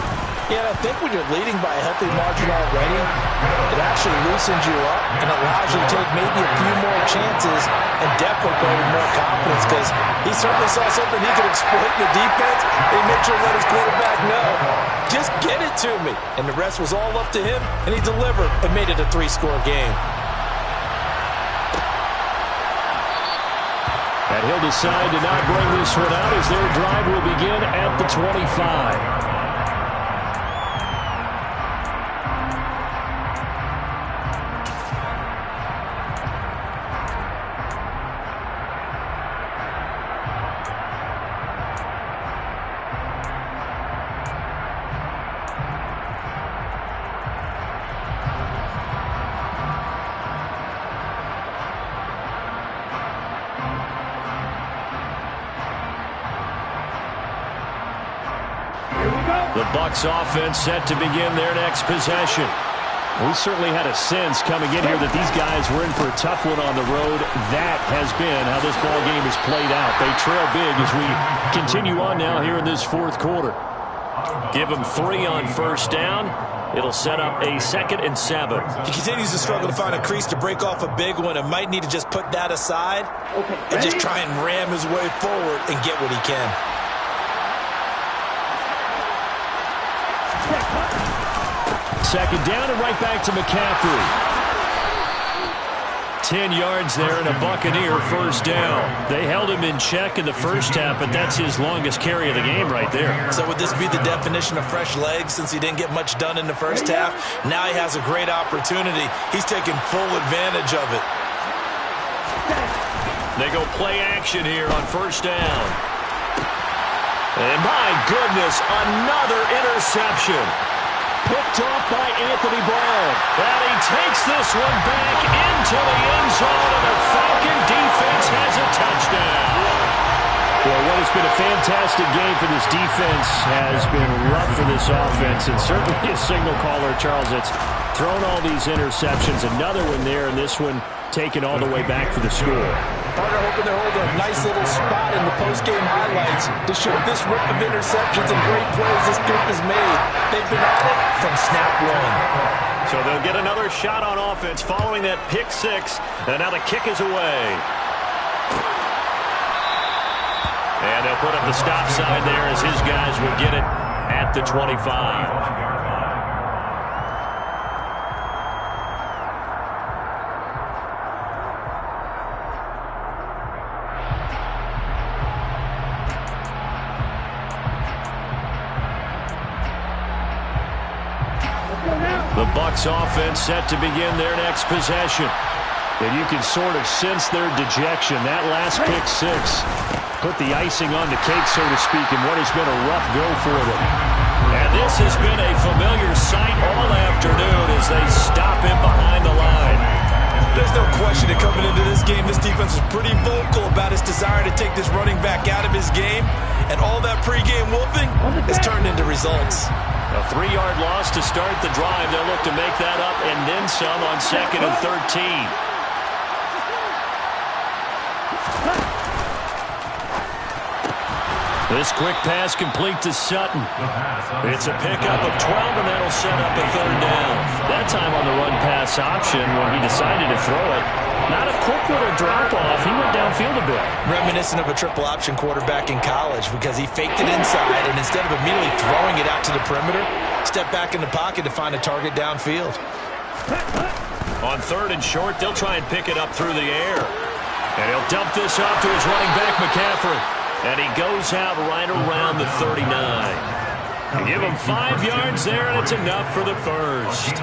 Yeah, I think when you're leading by a healthy margin already, it actually loosens you up and allows you to take maybe a few more chances and definitely play with more confidence, because he certainly saw something he could exploit in the defense. He made sure to let his quarterback know, just get it to me. And the rest was all up to him, and he delivered and made it a 3-score game. And he'll decide to not bring this one out as their drive will begin at the 25. The Bucs offense set to begin their next possession. We certainly had a sense coming in here that these guys were in for a tough one on the road. That has been how this ball game is played out. They trail big as we continue on now here in this 4th quarter. Give them 3 on 1st down. It'll set up a 2nd and 7. He continues to struggle to find a crease to break off a big one, and might need to just put that aside and just try and ram his way forward and get what he can. Second down and right back to McCaffrey. 10 yards there and a Buccaneer 1st down. They held him in check in the first half, but that's his longest carry of the game right there. So would this be the definition of fresh legs since he didn't get much done in the first half? Now he has a great opportunity. He's taking full advantage of it. They go play action here on 1st down. And my goodness, another interception. Picked off by Anthony Brown. And he takes this one back into the end zone, and the Falcon defense has a touchdown. Well, what has been a fantastic game for this defense has been rough for this offense, and certainly a signal caller, Charles, that's thrown all these interceptions. Another one there, and this one taken all the way back for the score. Partner hoping to hold a nice little spot in the post-game highlights to show this rip of interceptions and great plays this group has made. They've been at it from snap one. So they'll get another shot on offense following that pick 6, and now the kick is away. And they'll put up the stop sign there as his guys will get it at the 25. The Bucs offense set to begin their next possession. And you can sort of sense their dejection. That last pick 6 put the icing on the cake, so to speak, in what has been a rough go for them. And this has been a familiar sight all afternoon as they stop him behind the line. There's no question that coming into this game, this defense was pretty vocal about its desire to take this running back out of his game. And all that pregame wolfing has turned into results. A 3-yard loss to start the drive. They'll look to make that up and then some on 2nd and 13. This quick pass complete to Sutton. It's a pickup of 12, and that'll set up a 3rd down. That time on the run-pass option when he decided to throw it. Not a quick little drop-off. He went downfield a bit. Reminiscent of a triple-option quarterback in college because he faked it inside, and instead of immediately throwing it out to the perimeter, stepped back in the pocket to find a target downfield. On 3rd and short, they'll try and pick it up through the air. And he'll dump this off to his running back, McCaffrey. And he goes out right around the 39. Give them 5 yards there, and it's enough for the first.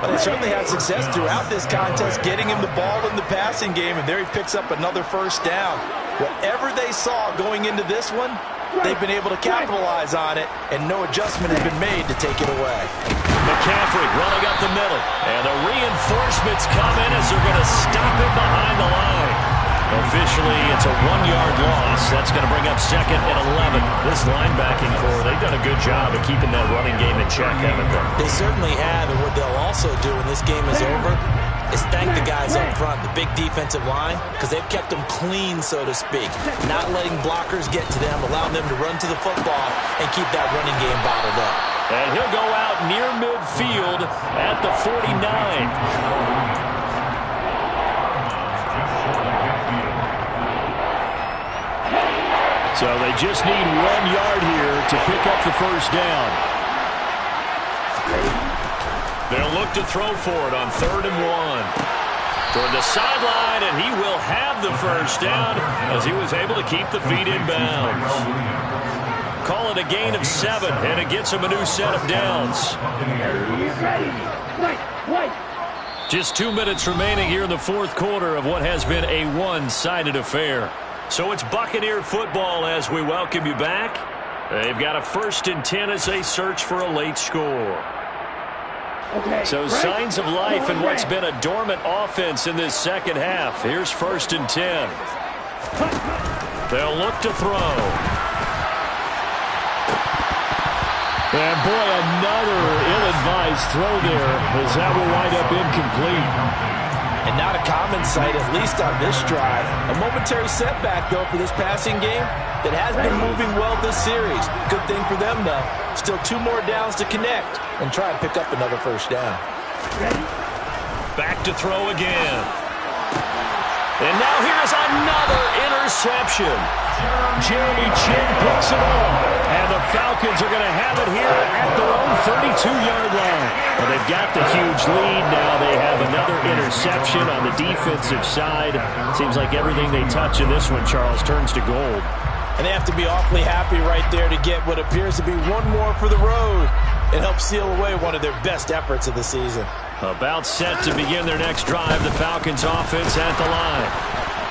But they certainly had success throughout this contest, getting him the ball in the passing game, and there he picks up another first down. Whatever they saw going into this one, they've been able to capitalize on it, and no adjustment has been made to take it away. McCaffrey running up the middle, and the reinforcements come in as they're going to stop him behind the line. Officially, it's a 1-yard loss. That's going to bring up 2nd and 11. This linebacking core, they've done a good job of keeping that running game in check, haven't they? They certainly have, and what they'll also do when this game is over is thank the guys up front, the big defensive line, because they've kept them clean, so to speak, not letting blockers get to them, allowing them to run to the football and keep that running game bottled up. And he'll go out near midfield at the 49. So they just need 1 yard here to pick up the first down. They'll look to throw for it on 3rd and 1. Toward the sideline, and he will have the first down as he was able to keep the feet in bounds. Call it a gain of 7, and it gets him a new set of downs. Just 2 minutes remaining here in the 4th quarter of what has been a one-sided affair. So it's Buccaneer football as we welcome you back. They've got a 1st and 10 as they search for a late score. So signs of life in what's been a dormant offense in this second half. Here's 1st and 10. They'll look to throw. And boy, another ill-advised throw there as that will wind up incomplete. And not a common sight, at least on this drive. A momentary setback, though, for this passing game that has been moving well this series. Good thing for them, though. Still 2 more downs to connect and try and pick up another first down. Back to throw again. And now here's another interception. Jeremy Chin picks it up. And the Falcons are going to have it here at their own 32-yard line. Well, they've got the huge lead. Now they have another interception on the defensive side. Seems like everything they touch in this one, Charles, turns to gold. And they have to be awfully happy right there to get what appears to be one more for the road and help seal away one of their best efforts of the season. About set to begin their next drive, the Falcons offense at the line.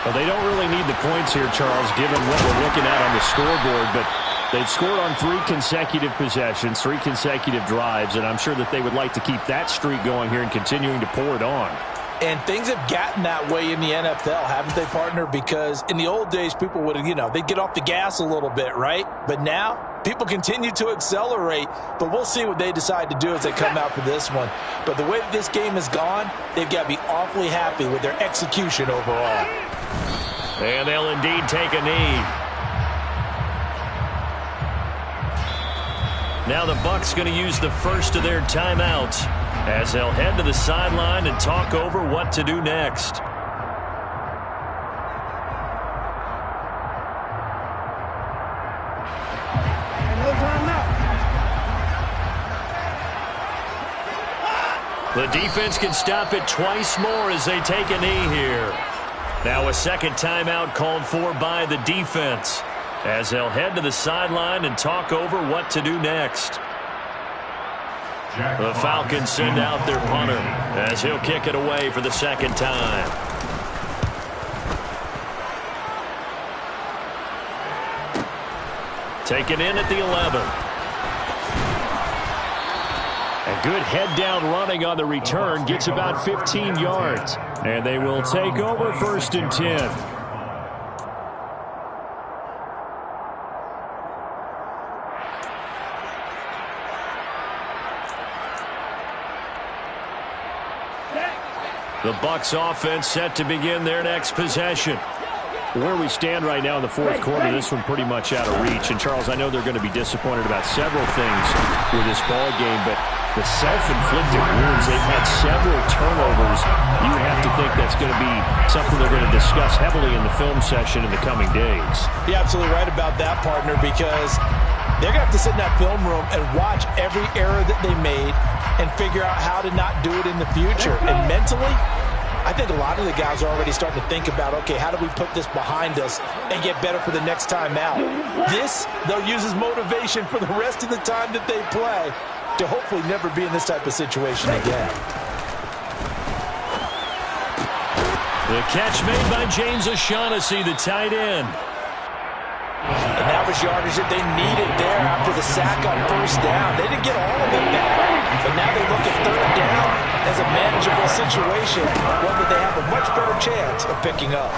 Well, they don't really need the points here, Charles, given what we're looking at on the scoreboard, but they've scored on 3 consecutive possessions, 3 consecutive drives, and I'm sure that they would like to keep that streak going here and continuing to pour it on. And things have gotten that way in the NFL, haven't they, partner? Because in the old days, people would, they'd get off the gas a little bit, right? But now, people continue to accelerate. But we'll see what they decide to do as they come out for this one. But the way that this game has gone, they've got to be awfully happy with their execution overall. And they'll indeed take a knee. Now the Bucs going to use the first of their timeouts as they'll head to the sideline and talk over what to do next. The defense can stop it twice more as they take a knee here. Now a second timeout called for by the defense as they'll head to the sideline and talk over what to do next. The Falcons send out their punter as he'll kick it away for the second time. Taken in at the 11. A good head-down running on the return gets about 15 yards. And they will take over 1st and 10. The Bucs offense set to begin their next possession. Where we stand right now in the 4th quarter, this one pretty much out of reach. And, Charles, I know they're going to be disappointed about several things with this ball game, but the self-inflicted wounds, they've had several turnovers. You would have to think that's going to be something they're going to discuss heavily in the film session in the coming days. You're absolutely right about that, partner, because they're going to have to sit in that film room and watch every error that they made and figure out how to not do it in the future. And mentally, I think a lot of the guys are already starting to think about, okay, how do we put this behind us and get better for the next time out? This, they'll use as motivation for the rest of the time that they play to hopefully never be in this type of situation again. The catch made by James O'Shaughnessy, the tight end. And that was yardage that they needed there after the sack on first down. They didn't get all of it back, but now they look at third down as a manageable situation, one that they have a much better chance of picking up.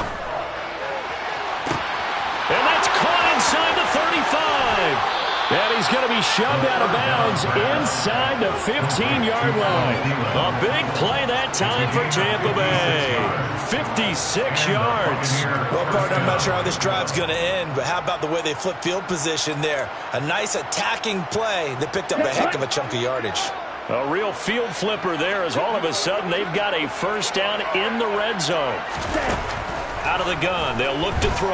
And that's caught inside the 35. And he's going to be shoved out of bounds inside the 15-yard line. A big play that time for Tampa Bay. 56 yards. Well, partner, I'm not sure how this drive's going to end, but how about the way they flip field position there? A nice attacking play that picked up a heck of a chunk of yardage. A real field flipper there as all of a sudden they've got a first down in the red zone. Out of the gun, they'll look to throw.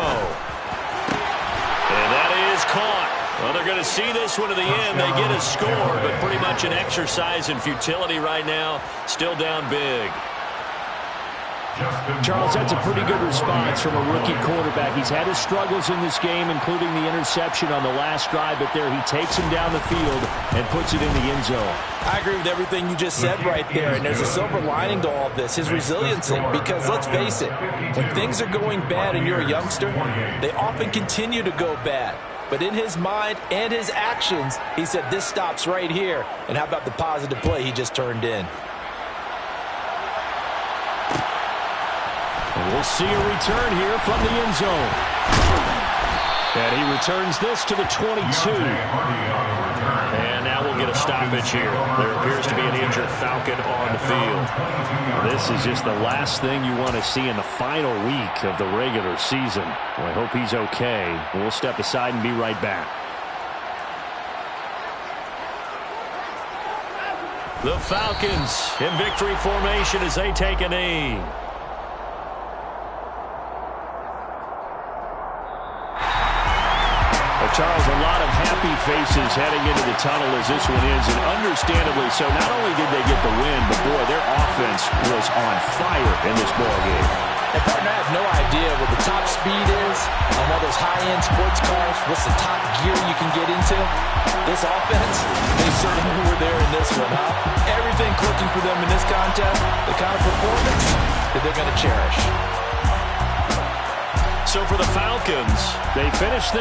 And that is caught. Well, they're going to see this one to the end. They get a score, but pretty much an exercise in futility right now. Still down big. Charles, that's a pretty good response from a rookie quarterback. He's had his struggles in this game, including the interception on the last drive, but there he takes him down the field and puts it in the end zone. I agree with everything you just said right there, and there's a silver lining to all of this, his resiliency, because let's face it, when things are going bad and you're a youngster, they often continue to go bad. But in his mind and his actions, he said, this stops right here. And how about the positive play he just turned in? And we'll see a return here from the end zone. And he returns this to the 22. And now we'll get a stoppage here. There appears to be an injured Falcon on the field. This is just the last thing you want to see in the final week of the regular season. Well, I hope he's okay. We'll step aside and be right back. The Falcons in victory formation as they take a knee. Charles, a lot of happy faces heading into the tunnel as this one ends, and understandably so. Not only did they get the win, but boy, their offense was on fire in this ballgame. And partner, I have no idea what the top speed is on one of those high-end sports cars. What's the top gear you can get into? This offense, they certainly were there in this one, huh? Everything clicking for them in this contest, the kind of performance that they're going to cherish. So for the Falcons, they finished things